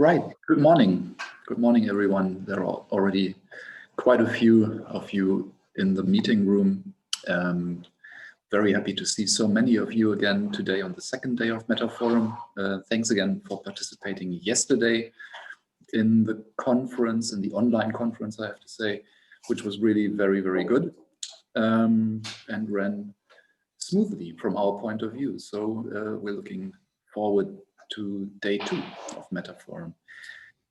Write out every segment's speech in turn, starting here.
Right, good morning. Good morning, everyone. There are already quite a few of you in the meeting room. Very happy to see so many of you again today on the second day of Meta Forum. Thanks again for participating yesterday in the conference, in the online conference, I have to say, which was really very, very good and ran smoothly from our point of view. So we're looking forward to day 2 of Meta Forum.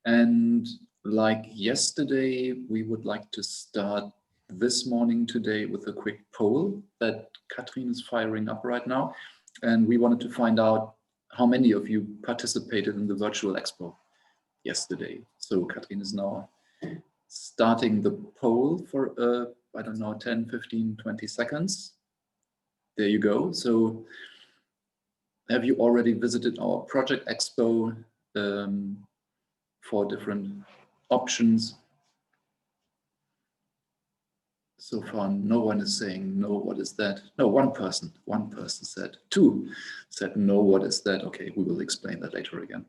And like yesterday, we would like to start this morning today with a quick poll that Katrin is firing up right now. And we wanted to find out how many of you participated in the virtual expo yesterday. So Katrin is now starting the poll for, I don't know, 10, 15, 20 seconds. There you go. So have you already visited our project expo for different options? So far, no one is saying no. What is that? No, one person said. 2 said no. What is that? Okay, we will explain that later again.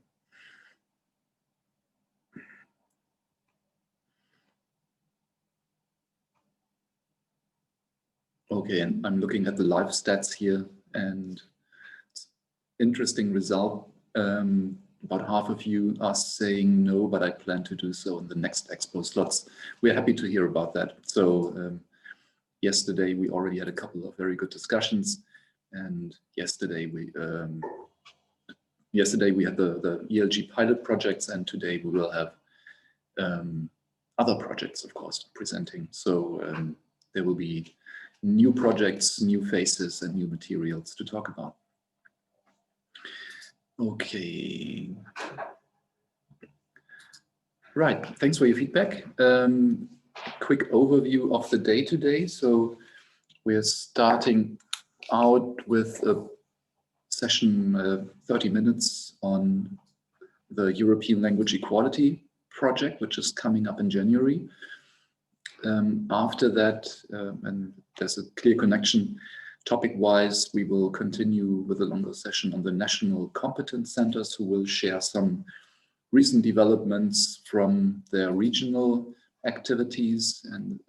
Okay, and I'm looking at the live stats here, and interesting result. About half of you are saying no, but I plan to do so in the next expo slots. We're happy to hear about that. So yesterday we already had a couple of very good discussions, and yesterday we had the ELG pilot projects, and today we will have other projects, of course, presenting. So there will be new projects, new faces, and new materials to talk about. Okay. Right, thanks for your feedback. Quick overview of the day today. So we're starting out with a session, 30 minutes on the European Language Equality project, which is coming up in January. After that, and there's a clear connection, topic-wise, we will continue with a longer session on the national competence centers, who will share some recent developments from their regional activities and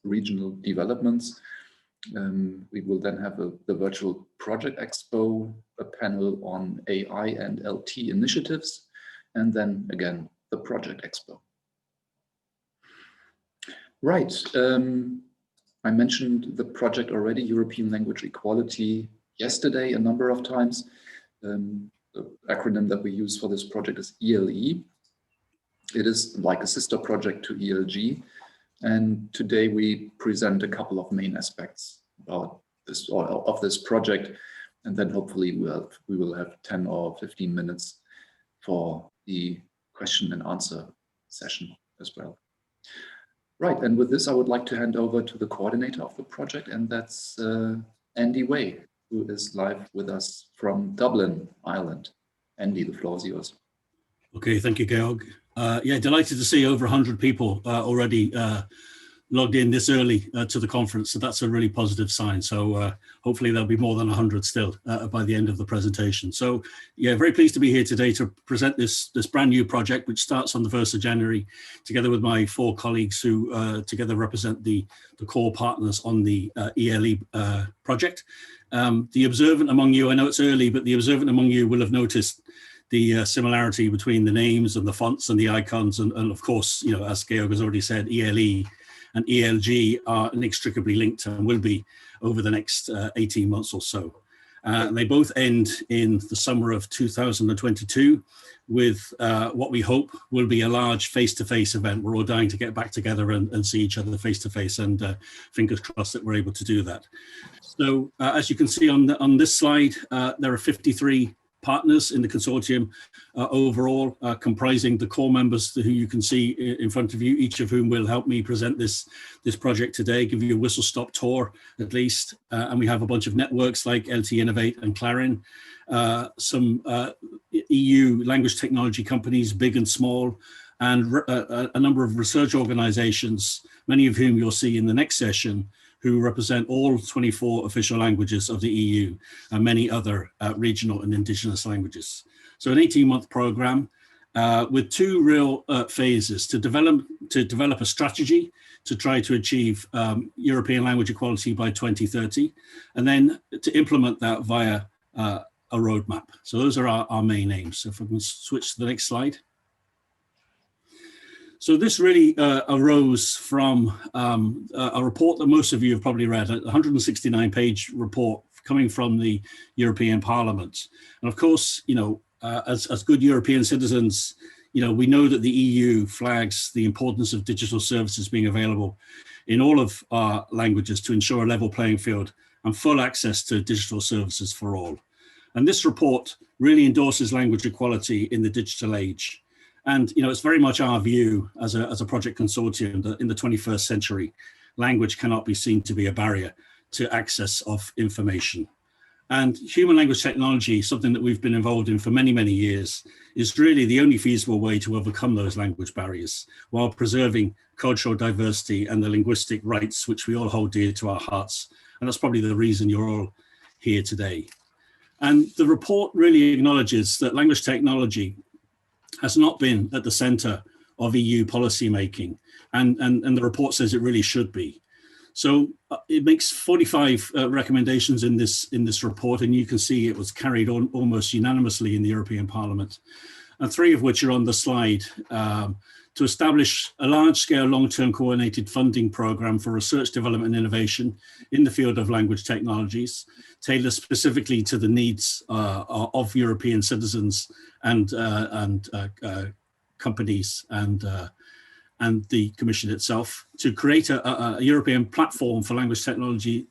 regional developments. We will then have the virtual project expo, a panel on AI and LT initiatives, and then again, the project expo. Right. I mentioned the project already, European Language Equality, yesterday a number of times. The acronym that we use for this project is ELE. It is like a sister project to ELG. And today we present a couple of main aspects about this, or of this project. And then hopefully we will have 10 or 15 minutes for the question and answer session as well. Right, and with this, I would like to hand over to the coordinator of the project, and that's Andy Way, who is live with us from Dublin, Ireland. Andy, the floor is yours. Okay, thank you, Georg. Yeah, delighted to see over 100 people already logged in this early to the conference, so that's a really positive sign. So hopefully there'll be more than 100 still by the end of the presentation. So yeah, very pleased to be here today to present this brand new project, which starts on the 1st of January, together with my 4 colleagues who together represent the core partners on the ELE project. The observant among you, I know it's early, but the observant among you will have noticed the similarity between the names and the fonts and the icons, and of course, you know, as Georg has already said, ELE and ELG are inextricably linked and will be over the next 18 months or so. They both end in the summer of 2022 with what we hope will be a large face-to-face event. We're all dying to get back together and see each other face-to-face, and fingers crossed that we're able to do that. So as you can see on this slide, there are 53 partners in the consortium overall, comprising the core members who you can see in front of you, each of whom will help me present this project today, give you a whistle-stop tour at least. And we have a bunch of networks like LT Innovate and Clarin, some EU language technology companies, big and small, and a number of research organizations, many of whom you'll see in the next session, who represent all 24 official languages of the EU and many other regional and indigenous languages. So an 18-month program, with two real phases: to develop a strategy to try to achieve European language equality by 2030, and then to implement that via a roadmap. So those are our main aims. So if we can switch to the next slide. So this really arose from a report that most of you have probably read, a 169-page report coming from the European Parliament. And of course, you know, as good European citizens, you know, we know that the EU flags the importance of digital services being available in all of our languages to ensure a level playing field and full access to digital services for all. And this report really endorses language equality in the digital age. And, you know, it's very much our view as a project consortium that in the 21st century, language cannot be seen to be a barrier to access of information. And human language technology, something that we've been involved in for many, many years, is really the only feasible way to overcome those language barriers while preserving cultural diversity and the linguistic rights which we all hold dear to our hearts. And that's probably the reason you're all here today. And the report really acknowledges that language technology has not been at the center of EU policymaking. And the report says it really should be. So it makes 45 recommendations in this report, and you can see it was carried on almost unanimously in the European Parliament, and 3 of which are on the slide. To establish a large-scale, long-term coordinated funding program for research, development, and innovation in the field of language technologies, tailored specifically to the needs of European citizens and companies and the Commission itself, to create a European platform for language technology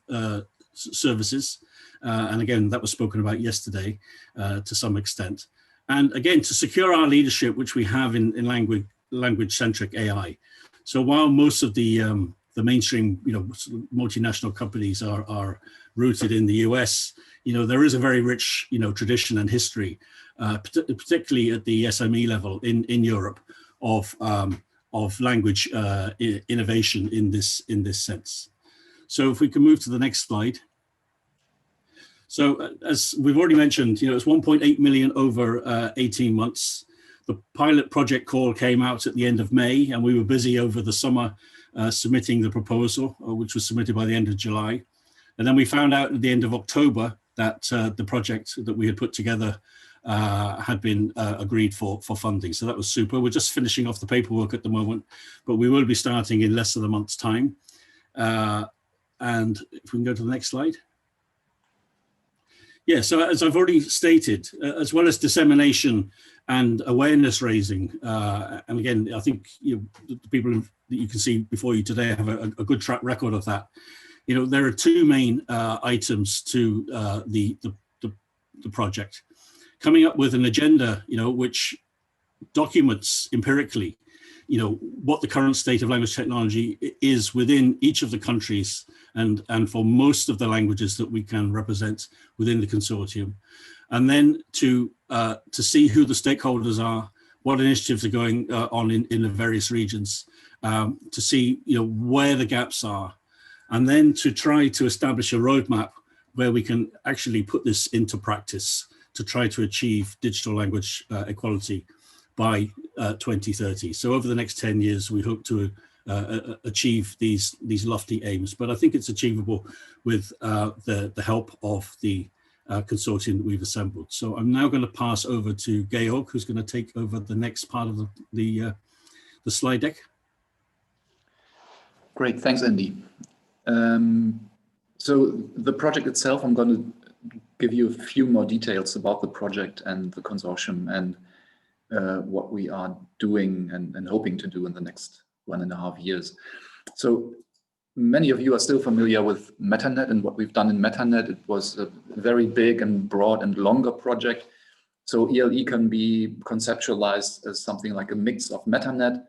services. And again, that was spoken about yesterday to some extent. And again, to secure our leadership, which we have in language-centric AI. So while most of the mainstream, you know, multinational companies are rooted in the US, you know, there is a very rich, you know, tradition and history, particularly at the SME level in Europe, of language innovation in this sense. So if we can move to the next slide. So as we've already mentioned, you know, it's 1.8 million over 18 months. The pilot project call came out at the end of May, and we were busy over the summer submitting the proposal, which was submitted by the end of July. And then we found out at the end of October that the project that we had put together had been agreed for funding. So that was super. We're just finishing off the paperwork at the moment, but we will be starting in less than a month's time. And if we can go to the next slide. Yeah, so as I've already stated, as well as dissemination and awareness raising, and again, I think, you know, the people that you can see before you today have a good track record of that. You know, there are 2 main items to the project. Coming up with an agenda, you know, which documents empirically, you know, what the current state of language technology is within each of the countries and for most of the languages that we can represent within the consortium. And then to see who the stakeholders are, what initiatives are going on in the various regions, to see, you know, where the gaps are, and then to try to establish a roadmap where we can actually put this into practice to try to achieve digital language equality by 2030. So over the next 10 years, we hope to achieve these lofty aims, but I think it's achievable with the help of the consortium that we've assembled. So I'm now going to pass over to Georg, who's going to take over the next part of the slide deck. Great, thanks, Andy. So the project itself, I'm going to give you a few more details about the project and the consortium and what we are doing and hoping to do in the next 1.5 years. So many of you are still familiar with MetaNet and what we've done in MetaNet. It was a very big and broad and longer project. So ELE can be conceptualized as something like a mix of MetaNet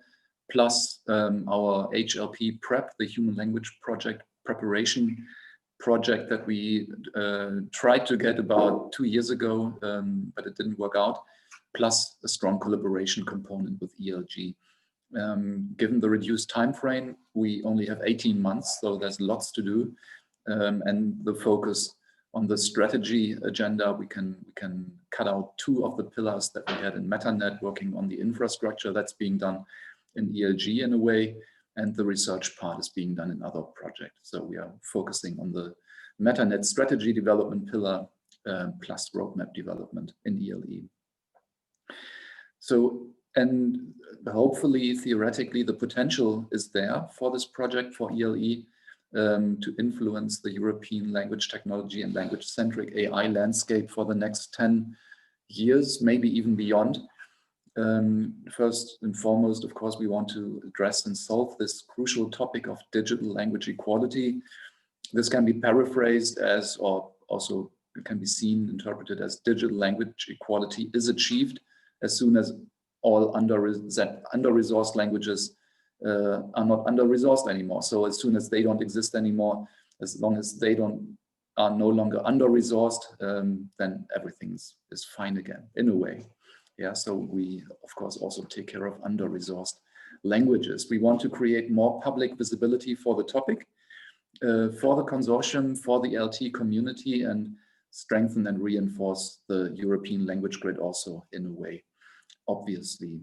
plus our HLP prep, the Human Language Project preparation project that we tried to get about 2 years ago, but it didn't work out, plus a strong collaboration component with ELG. Given the reduced time frame, we only have 18 months, so there's lots to do. And the focus On the strategy agenda, we can cut out 2 of the pillars that we had in MetaNet, working on the infrastructure that's being done in ELG in a way, and the research part is being done in other projects. So we are focusing on the MetaNet strategy development pillar plus roadmap development in ELE. So, and hopefully, theoretically, the potential is there for this project for ELE to influence the European language technology and language-centric AI landscape for the next 10 years, maybe even beyond. First and foremost, of course, we want to address and solve this crucial topic of digital language equality. This can be paraphrased as, or also it can be seen, interpreted as, digital language equality is achieved as soon as all under-resourced languages are not under-resourced anymore. So as soon as they don't exist anymore, as long as they are no longer under-resourced, then everything is fine again, in a way. Yeah, so we, of course, also take care of under-resourced languages. We want to create more public visibility for the topic, for the consortium, for the LT community, and strengthen and reinforce the European language grid also in a way, obviously.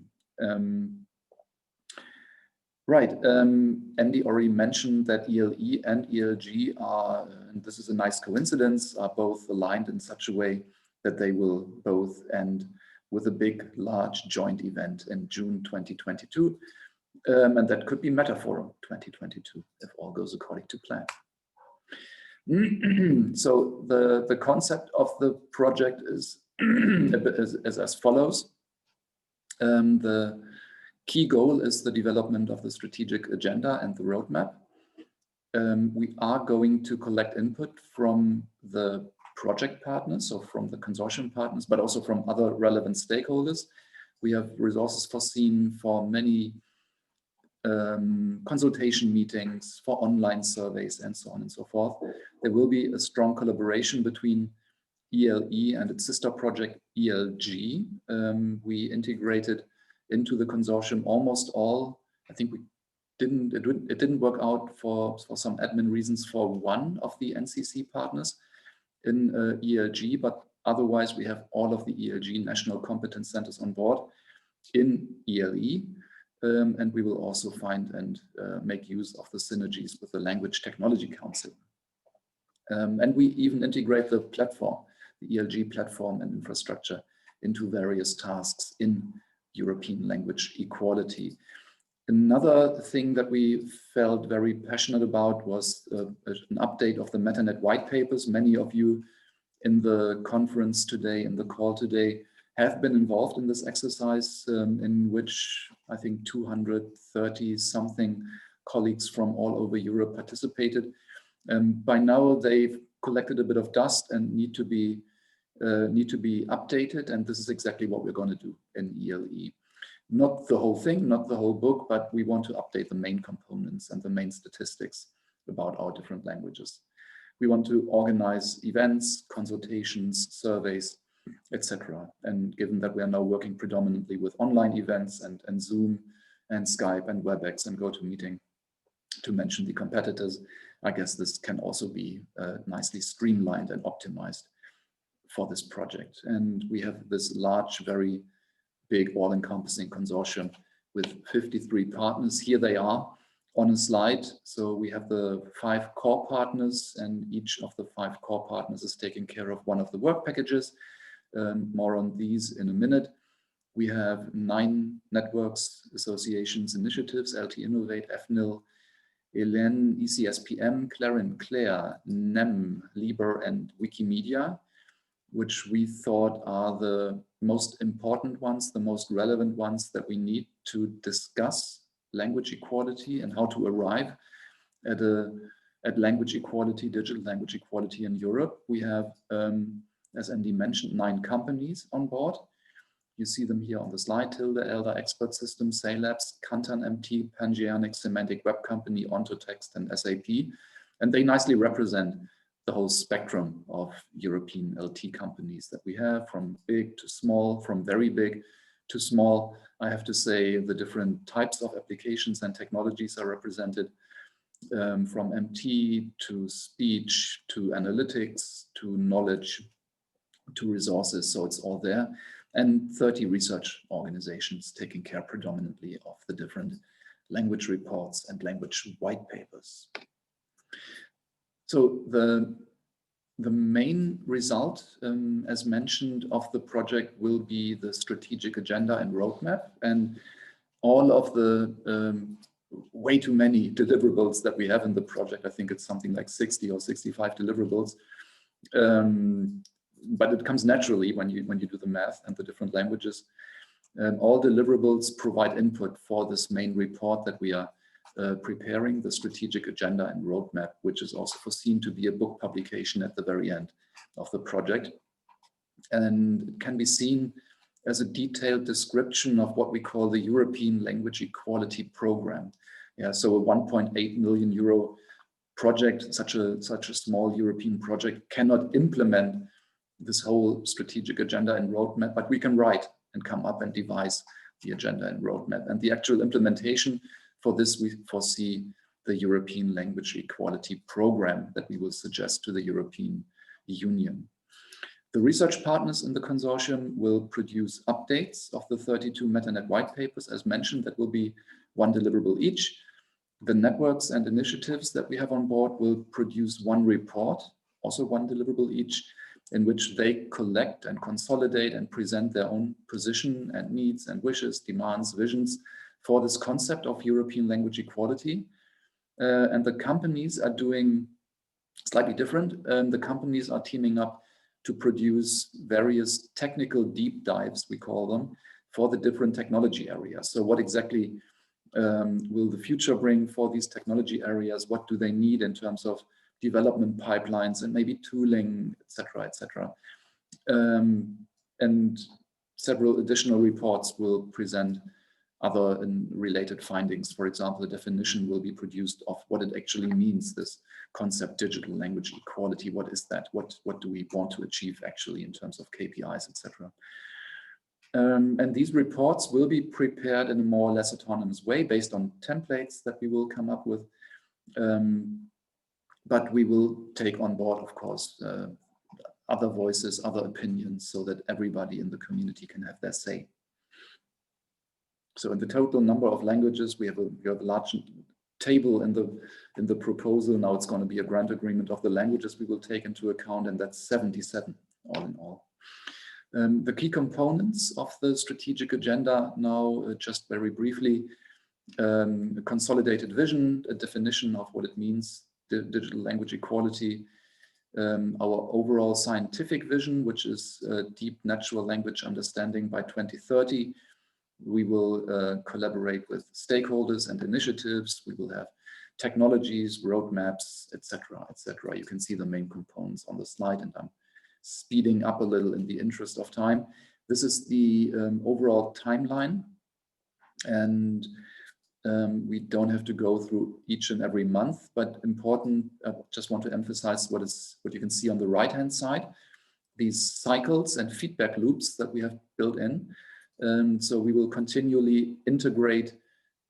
Andy already mentioned that ELE and ELG are, and this is a nice coincidence, are both aligned in such a way that they will both end with a big, large joint event in June 2022. And that could be Metaforum 2022, if all goes according to plan. So the concept of the project is as follows. The key goal is the development of the strategic agenda and the roadmap. We are going to collect input from the project partners, so from the consortium partners, but also from other relevant stakeholders. We have resources foreseen for many consultation meetings, for online surveys, and so on and so forth. There will be a strong collaboration between ELE and its sister project ELG. We integrated into the consortium almost all. I think it didn't work out for some admin reasons for one of the NCC partners in ELG, but otherwise we have all of the ELG national competence centers on board in ELE. And we will also find and make use of the synergies with the Language Technology Council. And we even integrate the platform, the ELG platform and infrastructure, into various tasks in European language equality. Another thing that we felt very passionate about was an update of the MetaNet white papers. Many of you in the conference today, in the call today, have been involved in this exercise, in which I think 230 something colleagues from all over Europe participated. By now they've collected a bit of dust and need to be updated, and this is exactly what we're going to do in ELE. Not the whole thing, not the whole book, but we want to update the main components and the main statistics about our different languages. We want to organize events, consultations, surveys, etc. And given that we are now working predominantly with online events and Zoom and Skype and WebEx and GoToMeeting, to mention the competitors, I guess this can also be nicely streamlined and optimized for this project. And we have this large, very big, all-encompassing consortium with 53 partners. Here they are on a slide. So we have the 5 core partners, and each of the 5 core partners is taking care of one of the work packages. More on these in a minute. We have 9 networks, associations, initiatives: LT Innovate, FNIL, ELEN, ECSPM, Clarin, Claire, NEM, Liber, and Wikimedia, which we thought are the most important ones, the most relevant ones that we need to discuss language equality and how to arrive at language equality, digital language equality in Europe. We have, as Andy mentioned, 9 companies on board. You see them here on the slide: Tilde, Elder, Expert Systems, Saylabs, Kantan MT, Pangeanic, Semantic Web Company, Ontotext, and SAP. And they nicely represent the whole spectrum of European LT companies that we have, from big to small, from very big to small. I have to say the different types of applications and technologies are represented. from MT to speech to analytics to knowledge to resources, so it's all there, and 30 research organizations taking care predominantly of the different language reports and language white papers. So the main result, as mentioned, of the project will be the strategic agenda and roadmap, and all of the way too many deliverables that we have in the project. I think it's something like 60 or 65 deliverables. But it comes naturally when you do the math and the different languages. All deliverables provide input for this main report that we are preparing, the strategic agenda and roadmap, which is also foreseen to be a book publication at the very end of the project. And it can be seen as a detailed description of what we call the European Language Equality Program. Yeah, so a 1.8 million euro project, such a small European project, cannot implement this whole strategic agenda and roadmap, but we can write and come up and devise the agenda and roadmap. And the actual implementation for this, we foresee the European Language Equality Program that we will suggest to the European Union. The research partners in the consortium will produce updates of the 32 MetaNet white papers, as mentioned. That will be one deliverable each. The networks and initiatives that we have on board will produce one report, also one deliverable each, in which they collect and consolidate and present their own position and needs and wishes, demands, visions for this concept of European language equality. And the companies are doing slightly different. The companies are teaming up to produce various technical deep dives, we call them, for the different technology areas. So what exactly will the future bring for these technology areas? What do they need in terms of development pipelines and maybe tooling, etc., etc. And several additional reports will present other related findings. For example, the definition will be produced of what it actually means, this concept, digital language equality. What is that? What do we want to achieve actually in terms of KPIs, etc. And these reports will be prepared in a more or less autonomous way based on templates that we will come up with. But we will take on board, of course, other voices, other opinions, so that everybody in the community can have their say. So in the total number of languages, we have a large table in the proposal. Now it's going to be a grant agreement of the languages we will take into account, and that's 77 all in all. The key components of the strategic agenda now, just very briefly, a consolidated vision, a definition of what it means, digital language equality, our overall scientific vision, which is deep natural language understanding by 2030. We will collaborate with stakeholders and initiatives. We will have technologies, roadmaps, etc., etc. You can see the main components on the slide, and I'm speeding up a little in the interest of time. This is the overall timeline, and we don't have to go through each and every month, but important, I just want to emphasize what you can see on the right-hand side, these cycles and feedback loops that we have built in. So we will continually integrate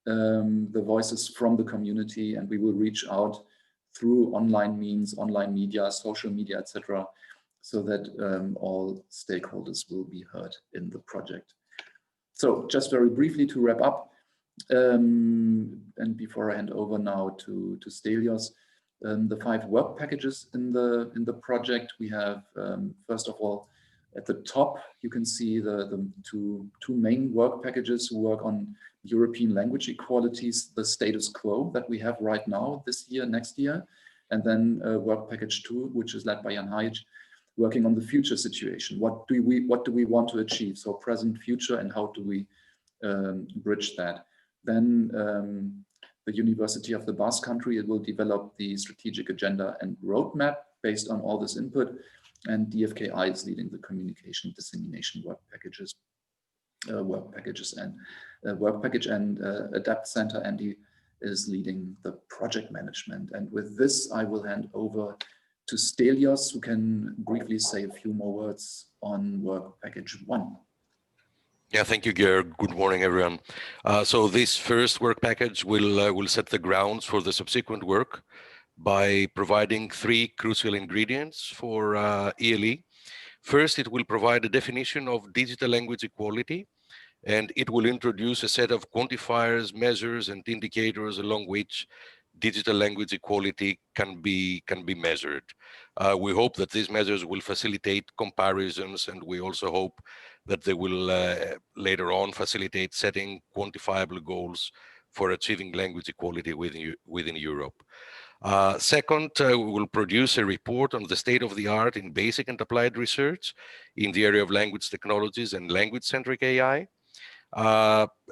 the voices from the community, and we will reach out through online means, online media, social media, etc., so that all stakeholders will be heard in the project. So just very briefly to wrap up, and before I hand over now to Stelios, the 5 work packages in the project. We have, first of all, at the top, you can see the two main work packages who work on European language equalities, the status quo that we have right now, this year, next year, and then work package 2, which is led by Jan Hajic, working on the future situation. What do we want to achieve? So present, future, and how do we bridge that? Then the University of the Basque Country, it will develop the strategic agenda and roadmap based on all this input, and DFKI is leading the communication dissemination work packages and Adapt Center. Andy is leading the project management. And with this, I will hand over to Stelios, who can briefly say a few more words on work package 1. Yeah, thank you, Georg. Good morning, everyone. So this first work package will set the grounds for the subsequent work by providing 3 crucial ingredients for ELE. First, it will provide a definition of digital language equality, and it will introduce a set of quantifiers, measures, and indicators along which digital language equality can be measured. We hope that these measures will facilitate comparisons, and we also hope that they will later on facilitate setting quantifiable goals for achieving language equality within Europe. Second, we will produce a report on the state of the art in basic and applied research in the area of language technologies and language-centric AI.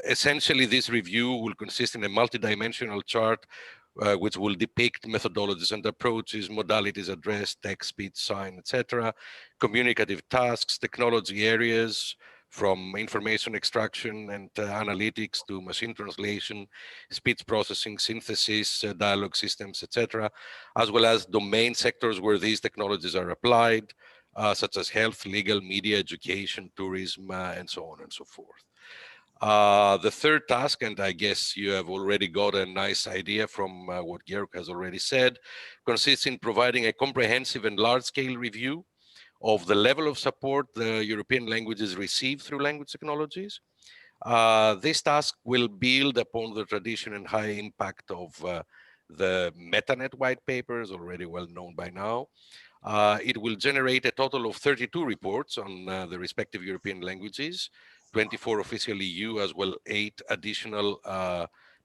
Essentially, this review will consist in a multidimensional chart which will depict methodologies and approaches, modalities addressed, text, speech, sign, etc., communicative tasks, technology areas, from information extraction and analytics to machine translation, speech processing, synthesis, dialogue systems, etc., as well as domain sectors where these technologies are applied, such as health, legal, media, education, tourism, and so on and so forth. The third task, and I guess you have already got a nice idea from what Georg has already said, consists in providing a comprehensive and large-scale review of the level of support the European languages receive through language technologies. This task will build upon the tradition and high impact of the MetaNet white papers, already well known by now. It will generate a total of 32 reports on the respective European languages, 24 official EU, as well 8 additional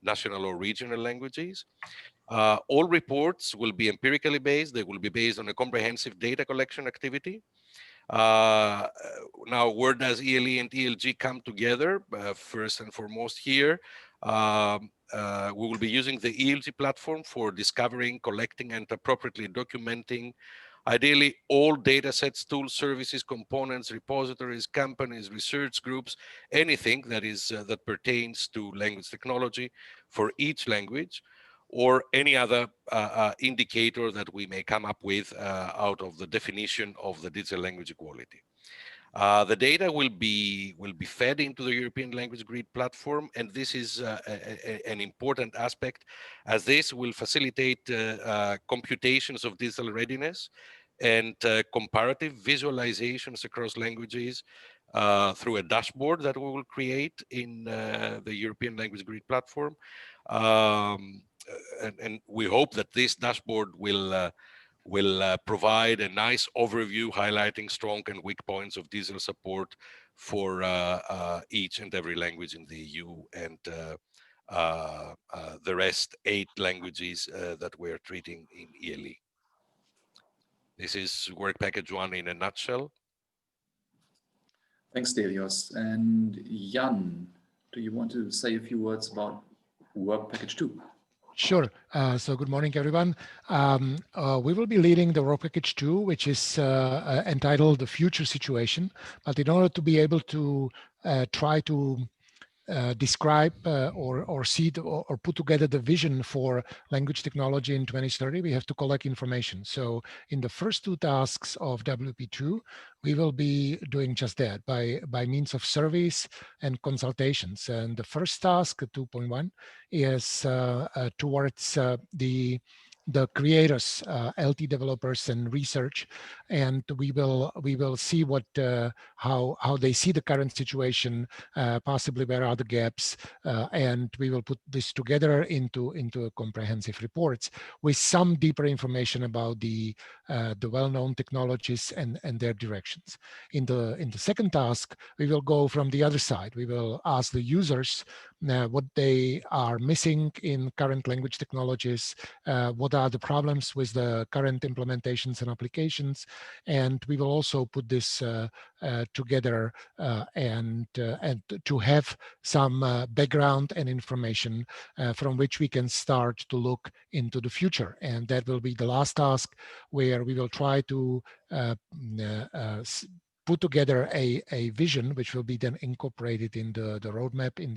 national or regional languages. All reports will be empirically based. They will be based on a comprehensive data collection activity. Now, where does ELE and ELG come together? First and foremost here, we will be using the ELG platform for discovering, collecting, and appropriately documenting ideally all data sets, tools, services, components, repositories, companies, research groups, anything that is that pertains to language technology for each language, or any other indicator that we may come up with out of the definition of the digital language equality. The data will be fed into the European Language Grid platform, and this is an important aspect, as this will facilitate computations of digital readiness and comparative visualizations across languages through a dashboard that we will create in the European Language Grid platform. And we hope that this dashboard will provide a nice overview highlighting strong and weak points of digital support for each and every language in the EU and the rest 8 languages that we're treating in ELE. This is work package 1 in a nutshell. Thanks, Delios. And Jan, do you want to say a few words about work package 2? Sure. So good morning, everyone. We will be leading the work package 2, which is entitled The Future Situation. But in order to be able to try to describe or see or put together the vision for language technology in 2030, we have to collect information. So in the first 2 tasks of WP2, we will be doing just that by means of surveys and consultations. And the first task, 2.1, is towards the creators, LT developers and research, and we will see what how they see the current situation, possibly where are the gaps, and we will put this together into a comprehensive reports with some deeper information about the well-known technologies and their directions. In the second task, we will go from the other side. We will ask the users what they are missing in current language technologies, what are the problems with the current implementations and applications, and we will also put this together and to have some background and information from which we can start to look into the future. And that will be the last task, where we will try to put together a vision which will be then incorporated in the roadmap in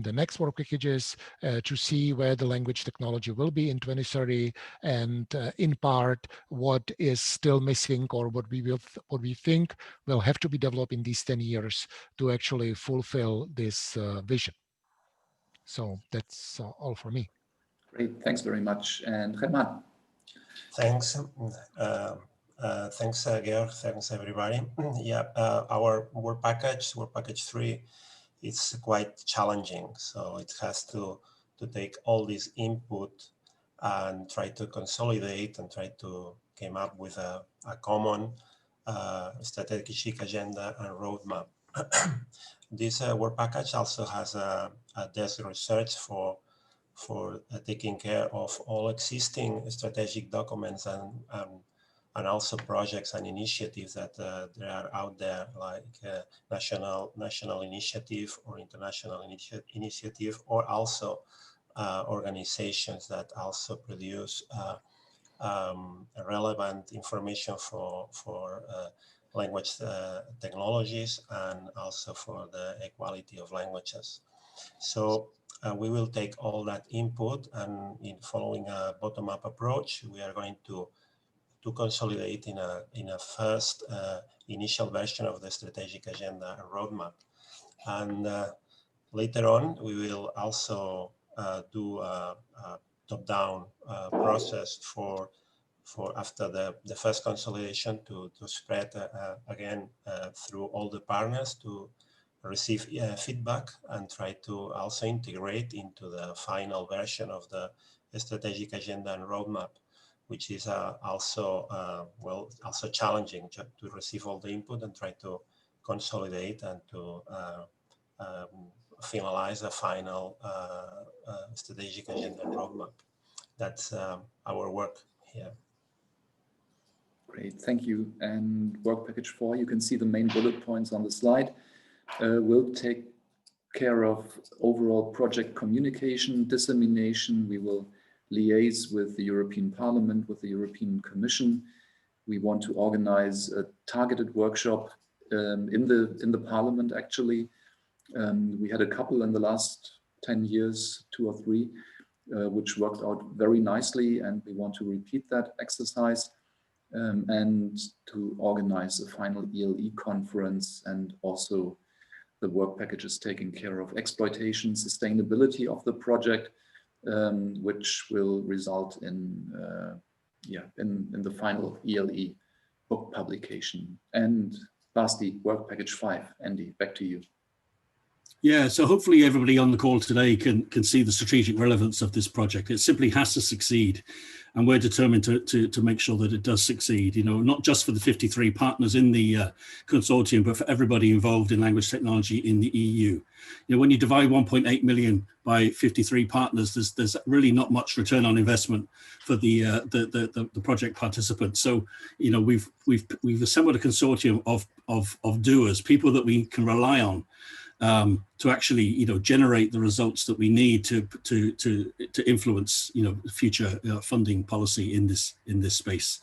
the next work packages to see where the language technology will be in 2030, and in part what is still missing, or what we think will have to be developed in these 10 years to actually fulfill this vision. So that's all for me. Great, thanks very much. And Germán. Thanks. Thanks, Georg. Thanks, everybody. Yeah, our work package 3, it's quite challenging. So it has to take all this input and try to consolidate and try to come up with a common strategic agenda and roadmap. This work package also has a desk research for taking care of all existing strategic documents and also projects and initiatives that there are out there, like national initiative or international initiative, or also organizations that also produce relevant information for language technologies and also for the equality of languages. So we will take all that input, and in following a bottom-up approach, we are going to consolidate in a first initial version of the strategic agenda and roadmap. And later on, we will also do a top-down process for after the first consolidation to spread again through all the partners to receive feedback and try to also integrate into the final version of the strategic agenda and roadmap, which is also challenging to receive all the input and try to consolidate and to finalize a final strategic agenda and roadmap. That's our work here. Great, thank you. And work package 4, you can see the main bullet points on the slide. We'll take care of overall project communication, dissemination. We will liaise with the European Parliament, with the European Commission. We want to organize a targeted workshop in the Parliament, actually. We had a couple in the last 10 years, 2 or 3, which worked out very nicely, and we want to repeat that exercise and to organize a final ELE conference. And also the work package is taking care of exploitation, sustainability of the project, which will result in the final ELE book publication. And lastly, work package 5. Andy, back to you. Yeah, so hopefully everybody on the call today can see the strategic relevance of this project. It simply has to succeed, and we're determined to make sure that it does succeed, you know, not just for the 53 partners in the consortium, but for everybody involved in language technology in the EU. You know, when you divide 1.8 million by 53 partners, there's really not much return on investment for the project participants. So, you know, we've assembled a consortium of doers, people that we can rely on to actually, you know, generate the results that we need to influence, you know, future funding policy in this space.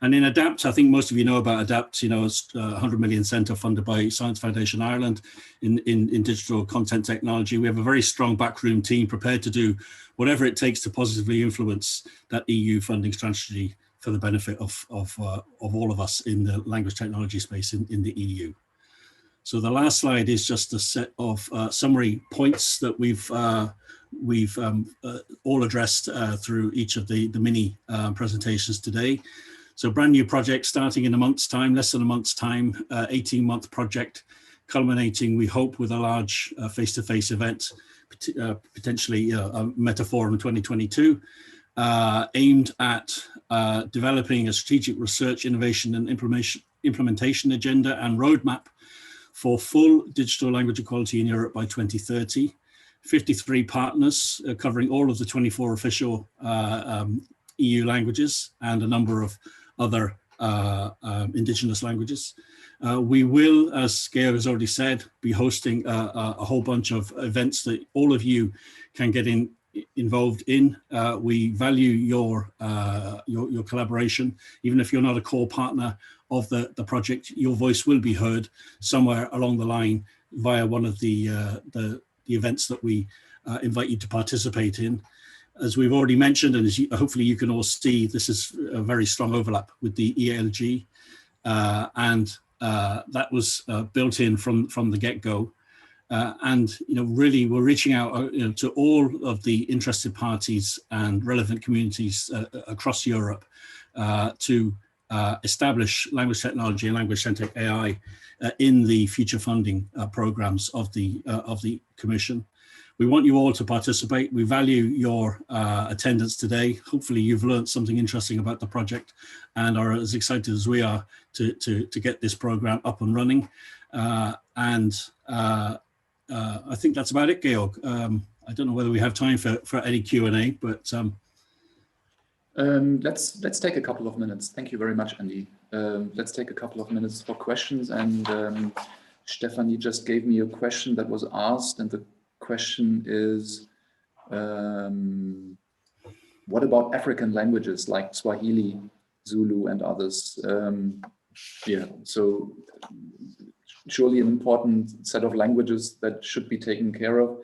And in ADAPT, I think most of you know about ADAPT. You know, it's a 100 million centre funded by Science Foundation Ireland in digital content technology. We have a very strong backroom team prepared to do whatever it takes to positively influence that EU funding strategy for the benefit of all of us in the language technology space in the EU. So the last slide is just a set of summary points that we've all addressed through each of the mini presentations today. So brand new project starting in a month's time, less than a month's time, 18-month project, culminating, we hope, with a large face-to-face event, potentially a Metaforum 2022, aimed at developing a strategic research, innovation and implementation agenda and roadmap for full digital language equality in Europe by 2030. 53 partners covering all of the 24 official EU languages and a number of other indigenous languages. We will, as Georg has already said, be hosting a whole bunch of events that all of you can get involved in. We value your collaboration, even if you're not a core partner of the project, your voice will be heard somewhere along the line via one of the events that we invite you to participate in. As we've already mentioned, and as hopefully you can all see, this is a very strong overlap with the ELG, and that was built in from the get-go. And really, we're reaching out to all of the interested parties and relevant communities across Europe to establish language technology and language-centric AI in the future funding programs of the Commission. We want you all to participate. We value your attendance today. Hopefully you've learned something interesting about the project and are as excited as we are to get this program up and running. I think that's about it, Georg. I don't know whether we have time for any Q&A, but let's take a couple of minutes. Thank you very much, Andy. Let's take a couple of minutes for questions. And Stephanie just gave me a question that was asked, and the question is, what about African languages like Swahili, Zulu, and others? Yeah, so surely an important set of languages that should be taken care of.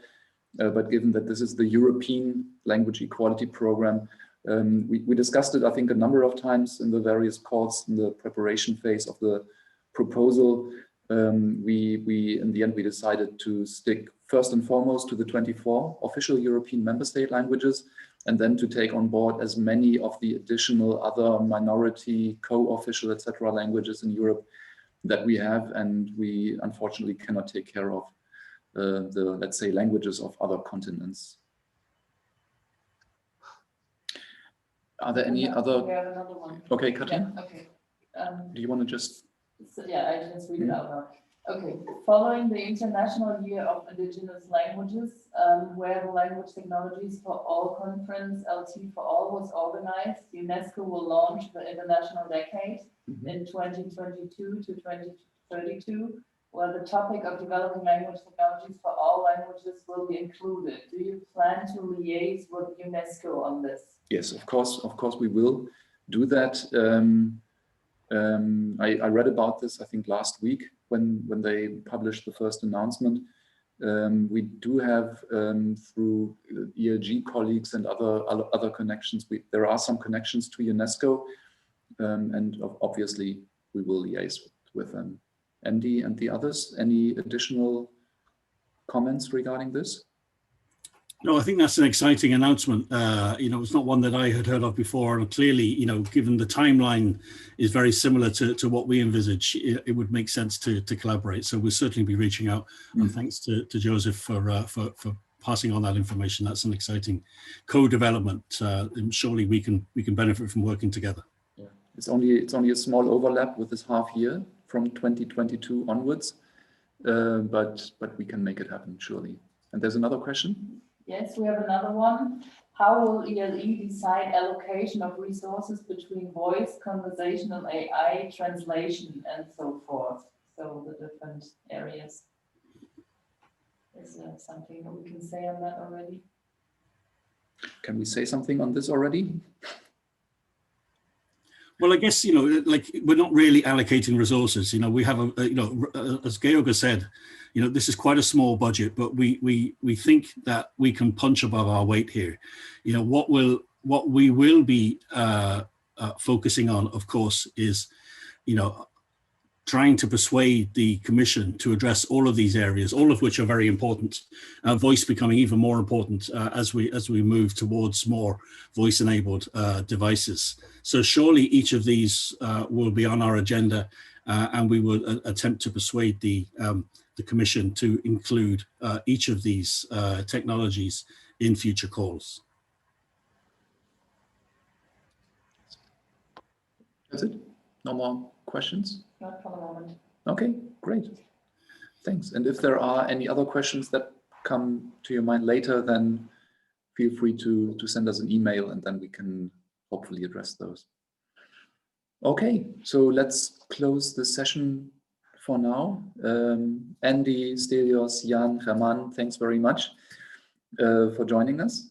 But given that this is the European Language Equality Program, we discussed it, I think, a number of times in the various calls in the preparation phase of the proposal. In the end, we decided to stick first and foremost to the 24 official European member state languages, and then to take on board as many of the additional other minority, co-official, etc. languages in Europe that we have, and we unfortunately cannot take care of the, let's say, languages of other continents. Are there any other? We have another one. Okay, Katrin. Yeah, okay. Do you want to just? So, yeah, I just read it out loud. Okay. Following the International Year of Indigenous Languages, where the Language Technologies for All Conference, LT for All, was organized, UNESCO will launch the International Decade in 2022 to 2032, where the topic of developing language technologies for all languages will be included. Do you plan to liaise with UNESCO on this? Yes, of course we will do that. I read about this, I think, last week when they published the first announcement. We do have, through ELG colleagues and other connections, there are some connections to UNESCO, and obviously we will liaise with them. Andy and the others, any additional comments regarding this? No, I think that's an exciting announcement. It's not one that I had heard of before, and clearly, given the timeline is very similar to what we envisage, it would make sense to collaborate. So we'll certainly be reaching out, and thanks to Joseph for passing on that information. That's an exciting co-development, and surely we can benefit from working together. Yeah, it's only a small overlap with this half year from 2022 onwards, but we can make it happen, surely. And there's another question. Yes, we have another one. How will ELE decide allocation of resources between voice, conversational AI, translation, and so forth? So the different areas. Is there something that we can say on that already? Can we say something on this already? Well, I guess, we're not really allocating resources. We have as Georg has said, this is quite a small budget, but we think that we can punch above our weight here. What we will be focusing on, of course, is, trying to persuade the Commission to address all of these areas, all of which are very important. Voice becoming even more important as we move towards more voice-enabled devices. So surely each of these will be on our agenda, and we will attempt to persuade the Commission to include each of these technologies in future calls. That's it? No more questions? Not for the moment. Okay, great. Thanks. And if there are any other questions that come to your mind later, then feel free to send us an email, and then we can hopefully address those. Okay, so let's close the session for now. Andy, Stelios, Jan, Herman, thanks very much for joining us.